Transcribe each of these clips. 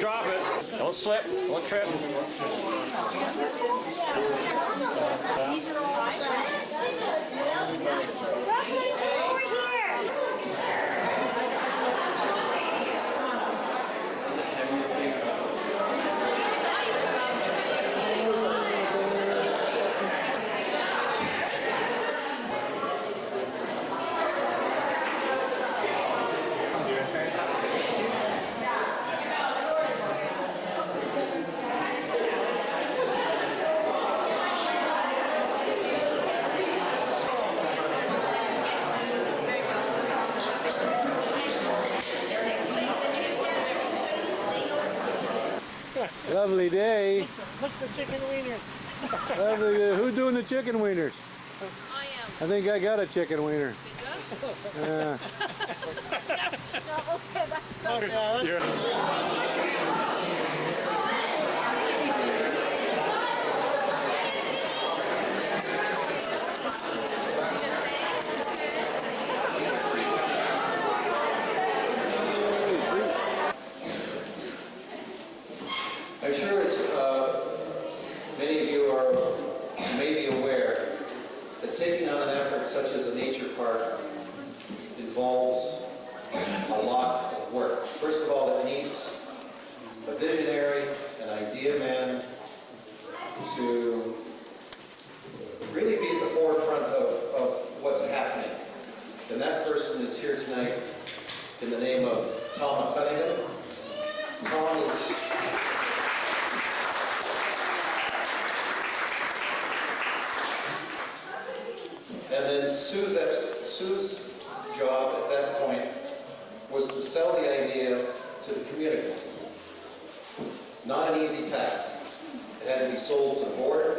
drop it. Don't slip. Don't trip. Lovely day. Look, the chicken wieners. Lovely day. Who's doing the chicken wieners? I am. I think I got a chicken wiener. Yeah. No, okay, that's so I'm sure as many of you are maybe aware that taking on an effort such as a nature park involves a lot of work. First of all, it needs a visionary, an idea man to really be at the forefront of what's happening. And that person is here tonight in the name of Tom Cunningham. Tom is and then Sue's job at that point was to sell the idea to the community. Not an easy task. It had to be sold to the board,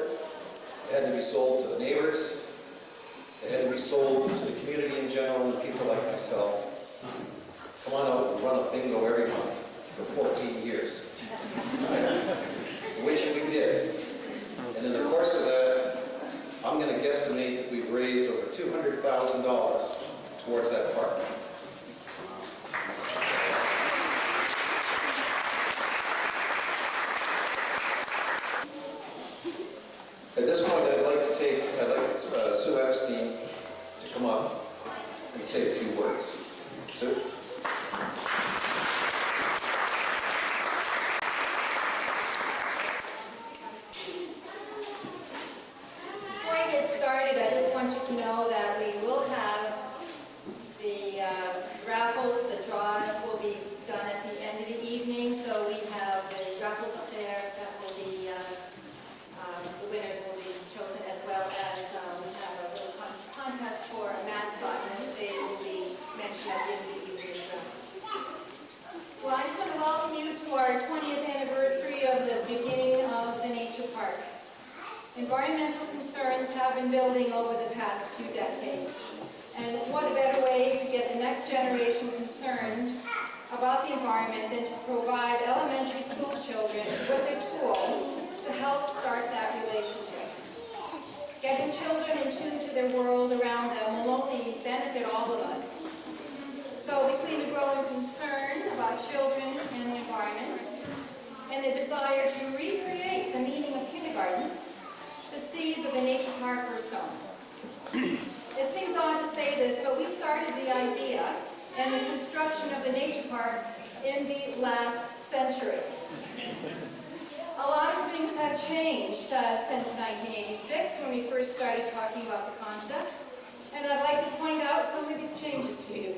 it had to be sold to the neighbors, it had to be sold to the community in general and people like myself. Come on out and run a bingo every month for 14 years. Which we did. And in the course of that, I'm going to guesstimate that we've raised over $200,000 towards that park. At this point, I'd like Sue Epstein to come up and say a few words. Sue? Before I get started, I just want you to know that we will have the raffles, the draws will be done at the end of the evening. So we have the raffles up there that will be, the winners will be chosen, as well as we have a little contest for a mascot, and they will be mentioned at the end of the evening as well. Well, I just want to welcome you to our 20th anniversary of the beginning of the nature park. Environmental concerns have been building over the past few decades. And what a better way to get the next generation concerned about the environment than to provide elementary school children with a tool to help start that relationship. Getting children in tune to their world around them will only benefit all of us. So between the growing concern about children and the environment and the desire to recreate the meaning of kindergarten, the seeds of the nature park were sown. It seems odd to say this, but we started the idea and the construction of the nature park in the last century. A lot of things have changed since 1986 when we first started talking about the concept, and I'd like to point out some of these changes to you.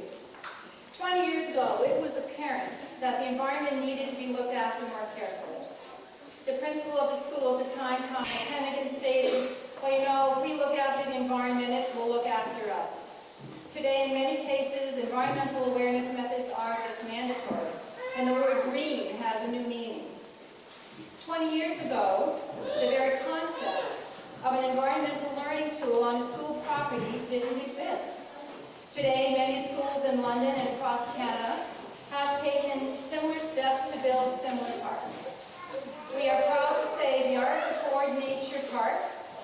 20 years ago, it was apparent that the environment needed to be looked after more carefully. The principal of the school at the time, Thomas Hennigan, stated, well, you know, if we look after the environment, it will look after us. Today, in many cases, environmental awareness methods are just mandatory, and the word green has a new meaning. 20 years ago, the very concept of an environmental learning tool on a school property didn't exist. Today, many schools in London and across Canada have taken similar steps to build similar parks. We are proud to say the Arthur Ford Nature Park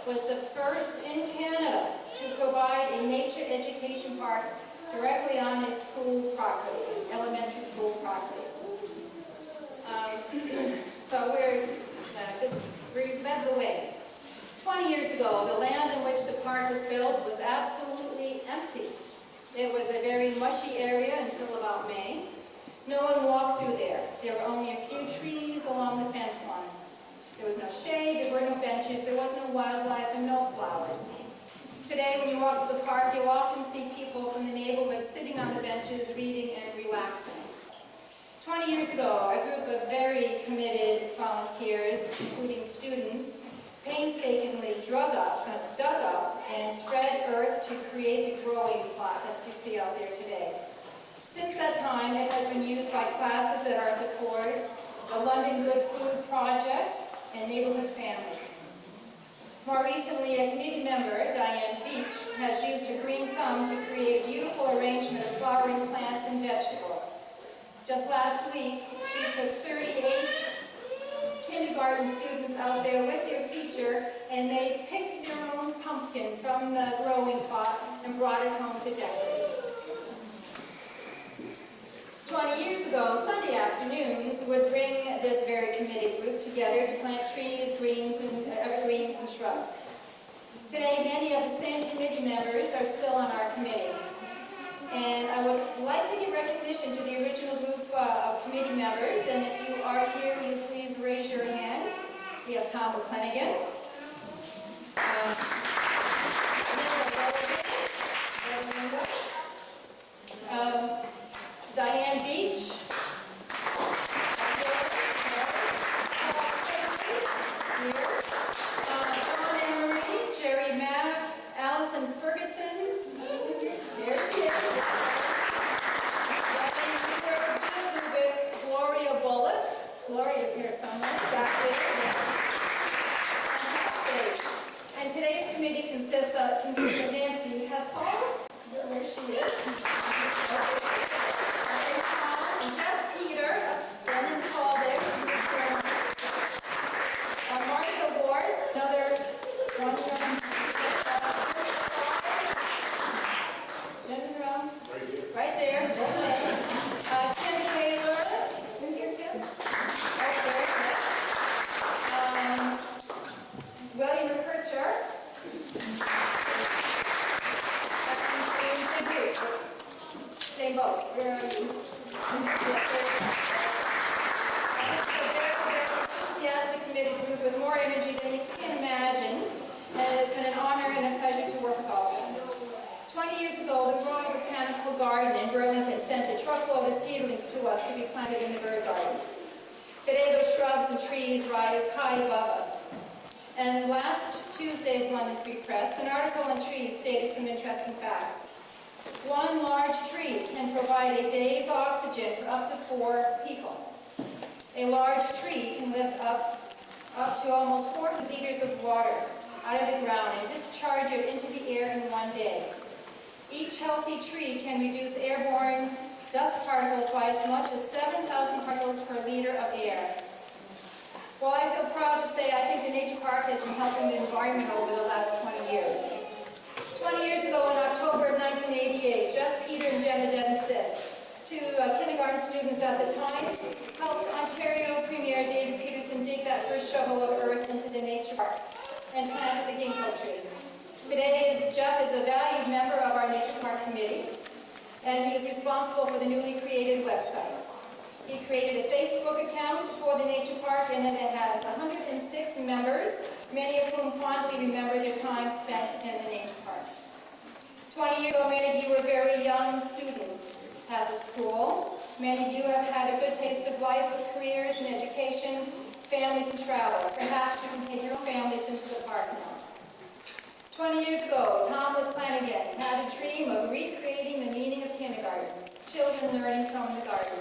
was the first in Canada to provide a nature education park directly on a school property, elementary school property. fauna, wildlife, and milk flowers. Today, when you walk to the park, you'll often see people from the neighborhood sitting on the benches, reading and relaxing. 20 years ago, a group of very committed volunteers, including students, painstakingly dug up, and spread earth to create the growing plot that you see out there today. Since that time, it has been used by classes at Arthur Ford, the London Good Food Project, and neighborhood families. More recently, a committee member, Diane Beach, has used her green thumb to create a beautiful arrangement of flowering plants and vegetables. Just last week, she took 38 kindergarten students out there with their teacher, and they picked their own pumpkin from the growing pot and brought it home to decorate. 20 years ago, Sunday afternoons would bring this very committed group together to plant trees, evergreens, and shrubs. Today, many of the same committee members are still on our committee. And I would like to give recognition to the original group of committee members, and if you are here, will you please raise your hand. We have Tom McClenaghan. Diane Beach. John and Marie, Jerry Mapp, Allison Ferguson. There she is. Gloria Bullock. Gloria's here somewhere. Back there. Fantastic. And today's committee consists of Nancy Hessel. There she is. And Jeff Peter, standing tall there. Martha Ward, another one young Jim's around. Right there. Okay. Kim Taylor. You here, Kim? Right there. William Pritchard. Same boat. Where are you? Enthusiastic, committed group with more energy than you can imagine. And it's been an honor and a pleasure to work with all of them. 20 years ago, the Growing Botanical Garden in Burlington sent a truckload of seedlings to us to be planted in the bird garden. Today, those shrubs and trees rise high above us. And last Tuesday's London Free Press, an article on trees stated some interesting facts. One large tree can provide a day's oxygen for up to 4 people. A large tree can lift up to almost 40 liters of water out of the ground and discharge it into the air in one day. Each healthy tree can reduce airborne dust particles by as much as 7,000 particles per liter of air. Well, I feel proud to say I think the Nature Park has been helping the environment over the last 20 years. 20 years ago, in October of 1988, Jeff Peter and Jenna Denstead, two kindergarten students at the time, helped Ontario Premier David Peterson dig that first shovel of earth into the Nature Park and planted the ginkgo tree. Today, Jeff is a valued member of our Nature Park Committee, and he is responsible for the newly created website. He created a Facebook account for the Nature Park, and it has 106 members, many of whom fondly remember their time spent in the Nature Park. 20 years ago, many of you were very young students at the school. Many of you have had a good taste of life with careers and education, families and travel. Perhaps you can take your families into the park now. 20 years ago, Tom McClenaghan had a dream of recreating the meaning of kindergarten, children learning from the garden.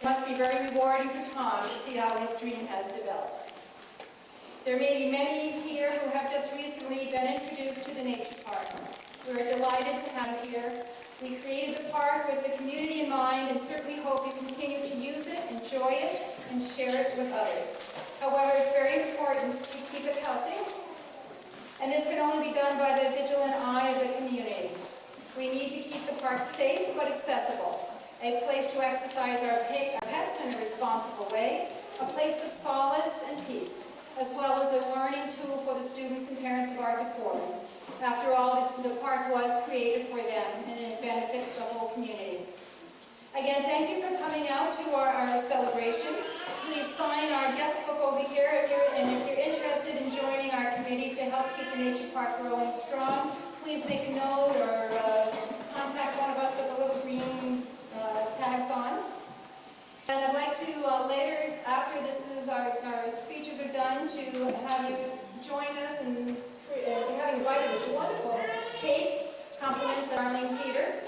It must be very rewarding for Tom to see how his dream has developed. There may be many here who have just recently been introduced to the Nature Park. We're delighted to have you here. We created the park with the community in mind and certainly hope you continue to use it, enjoy it, and share it with others. However, it's very important to keep it healthy, and this can only be done by the vigilant eye of the community. We need to keep the park safe but accessible, a place to exercise our pets in a responsible way, a place of solace and peace, as well as a learning tool for the students and parents of Arthur Ford. After all, the park was created for them, and it benefits the whole community. Again, thank you for coming out to our celebration. Please sign our guest book over here, and if you're interested in joining our committee, committee to help keep the nature park growing strong. Please make a note or contact one of us with the little green tags on. And I'd like to later, after our speeches are done, to have you join us in having invited us a wonderful cake, compliments Arlene Peter,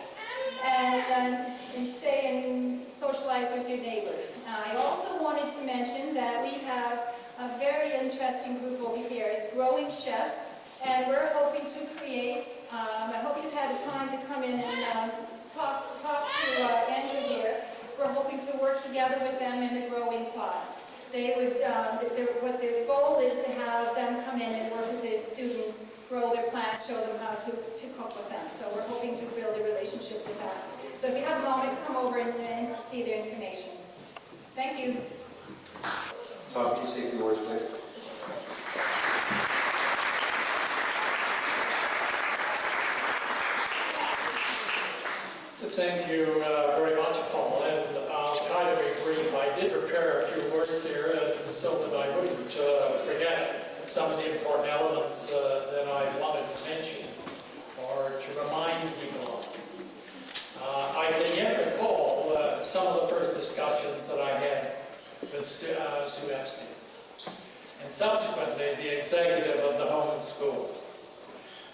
and stay and socialize with your neighbors. I also wanted to mention that we have a very interesting group over here. It's Growing Chefs, and we're hoping to create, I hope you've had a time to come in and talk to Andrew here. We're hoping to work together with them in the growing plot. They would, what their goal is to have them come in and work with the students, grow their plants, show them how to cook with them. So we're hoping to build a relationship with that. So if you have a moment, come over and see their information. Thank you. Tom, can you say a few words, please? Thank you very much, Paul, and I'll try to be brief. I did prepare a few words here so that I wouldn't forget some of the important elements that I wanted to mention or to remind people of. I can yet recall some of the first discussions that I had with Sue Epstein, and subsequently the executive of the home and school,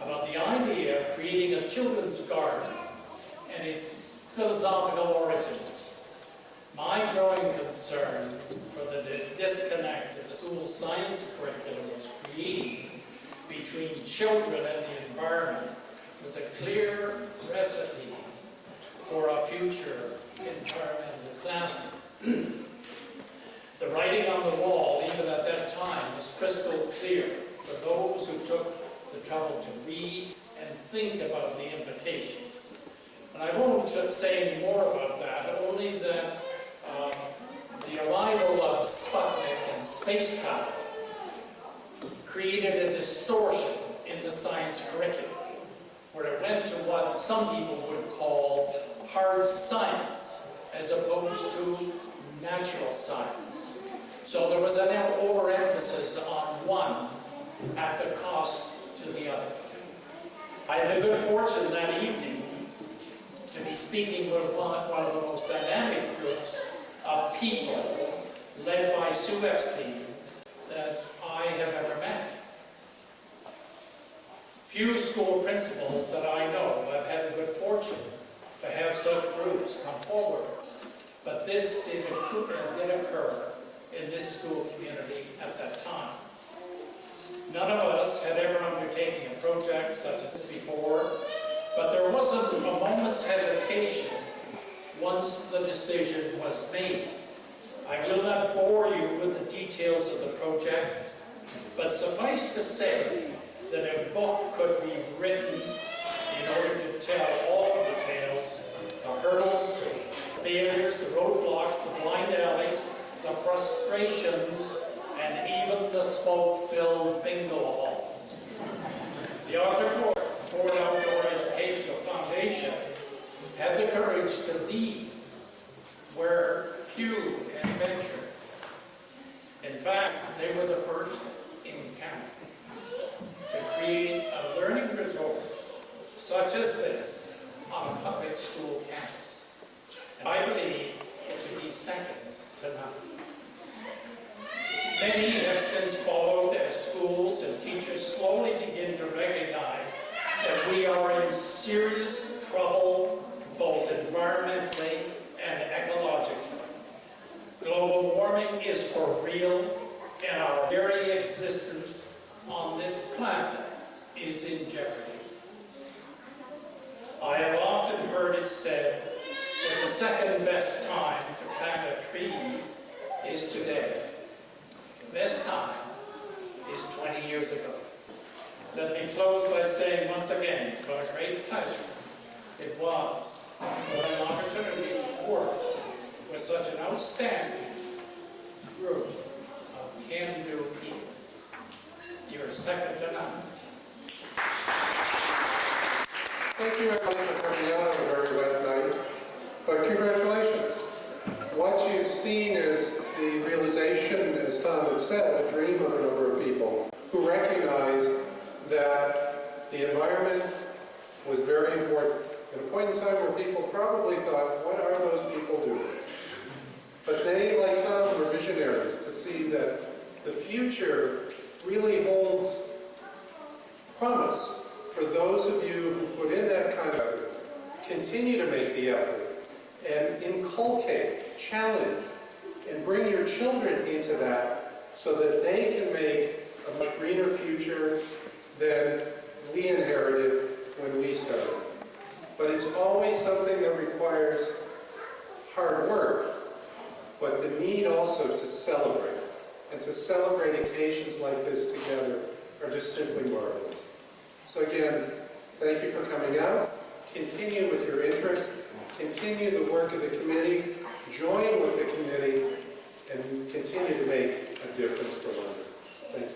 about the idea of creating a children's garden and its philosophical origins. My growing concern for the disconnect that the school science curriculum was creating between children and the environment was a clear recipe for a future environmental disaster. The writing on the wall, even at that time, was crystal clear for those who took the trouble to read and think about the implications. And I won't say any more about that, only that the arrival of Sputnik and space travel created a distortion in the science curriculum, where it went to what some people would call hard science, as opposed to natural science. So there was an overemphasis on one at the cost to the other. I had the good fortune that evening to be speaking with one of the most dynamic groups of people led by Sue Epstein that I have ever met. Few school principals that I know have had the good fortune to have such groups come forward, but this did occur in this school community at that time. None of us had ever undertaken a project such as this before, but there wasn't a moment's hesitation once the decision was made. I will not bore you with the details of the project, but suffice to say that a book could be written in order to tell all the details, the hurdles, the failures, the roadblocks, the blind alleys, the frustrations, and even the smoke-filled bingo halls. The Arthur Ford Outdoor Educational Foundation had the courage to lead where few had ventured. In fact, they were the first in Canada to create a learning resource such as this on a public school campus. And I believe it to be second to none. Many have since followed as schools and teachers slowly begin to recognize that we are in serious trouble both environmentally and ecologically. Global warming is for real, and our very existence on this planet is in jeopardy. I have often heard it said that the second best time to plant a tree is today. The best time is 20 years ago. Let me close by saying once again, what a great pleasure it was, what an opportunity to work with such an outstanding group of can-do people. You're second to none. Thank you everyone for coming out on a very wet night, but congratulations. What you've seen is the realization, as Tom had said, a dream of a number of people. who recognized that the environment was very important. At a point in time where people probably thought, what are those people doing? But they, like Tom, were visionaries to see that the future really holds promise for those of you who put in that kind of effort, continue to make the effort, and inculcate, challenge, and bring your children into that so that they can make a much greener future than we inherited when we started. But it's always something that requires hard work, but the need also to celebrate. And to celebrate occasions like this together are just simply marvelous. So again, thank you for coming out. Continue with your interest. Continue the work of the committee. Join with the committee and continue to make a difference for London. Thank you.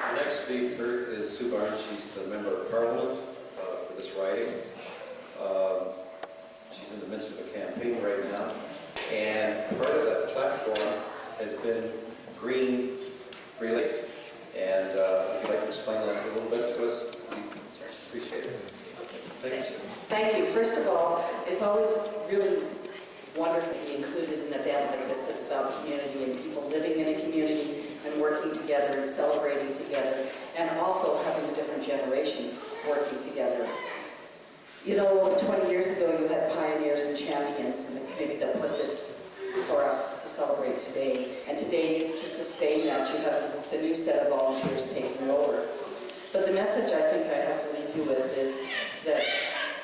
Our next speaker is Sue Barnes. She's the Member of Parliament for this riding. She's in the midst of a campaign right now. And part of that platform has been green relief. And if you'd like to explain that a little bit to us, we appreciate it. Thank you, Sue. Thank you. First of all, it's always really wonderful to be included in an event like this that's about community and people living in a community and working together and celebrating together, and also having the different generations working together. You know, 20 years ago you had pioneers and champions in the committee that put this for us to celebrate today. And today, to sustain that, you have the new set of volunteers taking over. But the message I think I have to leave you with is that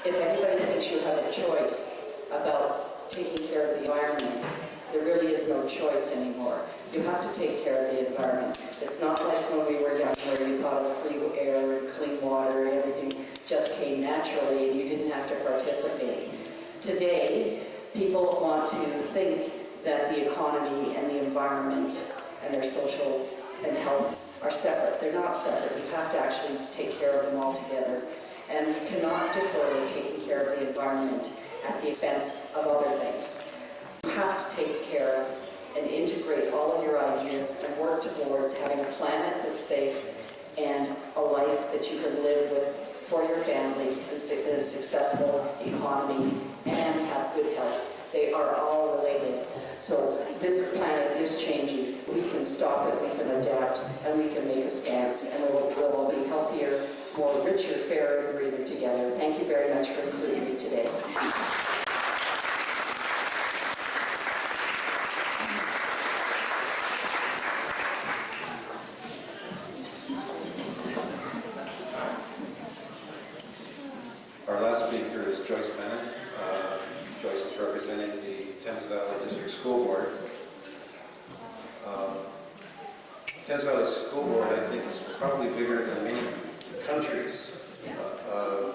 if anybody thinks you have a choice about taking care of the environment, there really is no choice anymore. You have to take care of the environment. It's not like when we were young where you thought of free air, clean water, everything just came naturally and you didn't have to participate. Today, people want to think that the economy and the environment and their social and health are separate. They're not separate. You have to actually take care of them all together. And you cannot defer taking care of the environment at the expense of other things. You have to take care of and integrate all of your ideas and work towards having a planet that's safe and a life that you can live with for your families, a successful economy, and have good health. They are all related. So this planet is changing. We can stop it, we can adapt, and we can make a stance, and we'll all be healthier, more richer, fairer, and greener together. Thank you very much for including me today. Our last speaker is Joyce Bennett. Joyce is representing the Thames Valley District School Board. Thames Valley School Board, I think, is probably bigger than many countries. I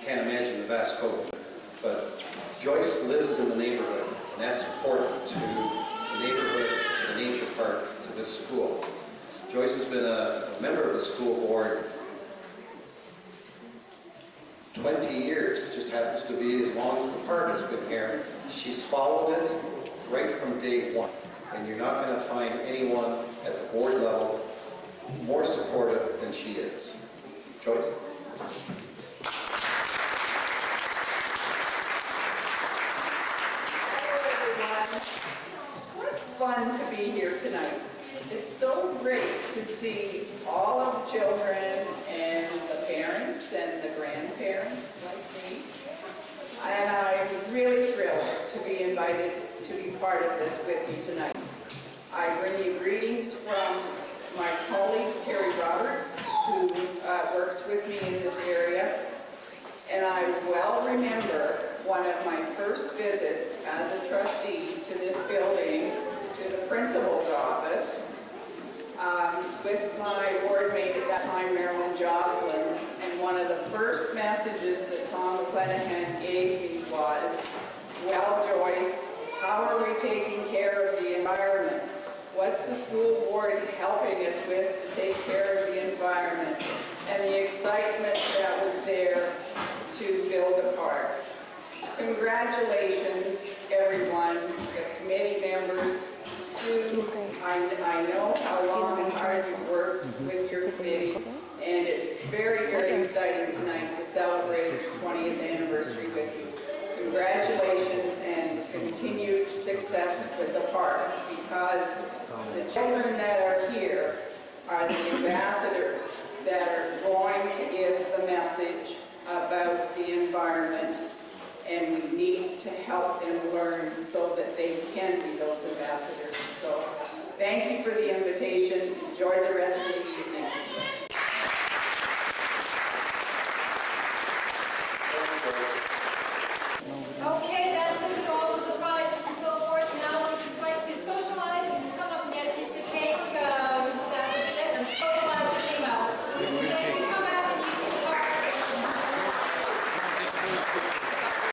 can't imagine the vast scope, but Joyce lives in the neighborhood, and that's important to the neighborhood, to the nature park, to this school. Joyce has been a member of the school board 20 years, just happens to be as long as the park has been here. She's followed it right from day one. And you're not going to find anyone at the board level more supportive than she is. Joyce? What fun to be here tonight. It's so great to see all of the children and the parents and the grandparents like me. And I'm really thrilled to be invited to be part of this with you tonight. I bring you greetings from my colleague, Terry Roberts, who works with me in this area. And I well remember one of my first visits as a trustee to this building, to the principal's office, with my board mate at that time, Marilyn Jocelyn. And one of the first messages that Tom McClenahan gave me was, well, Joyce, how are we taking care of the environment? What's the school board helping us with to take care of the environment? And the excitement that was there to build a park. Congratulations. celebrate the 20th anniversary with you. Congratulations and continued success with the park, because the children that are here are the ambassadors that are going to give the message about the environment, and we need to help them learn so that they can be those ambassadors. So thank you for the invitation. Enjoy the rest of the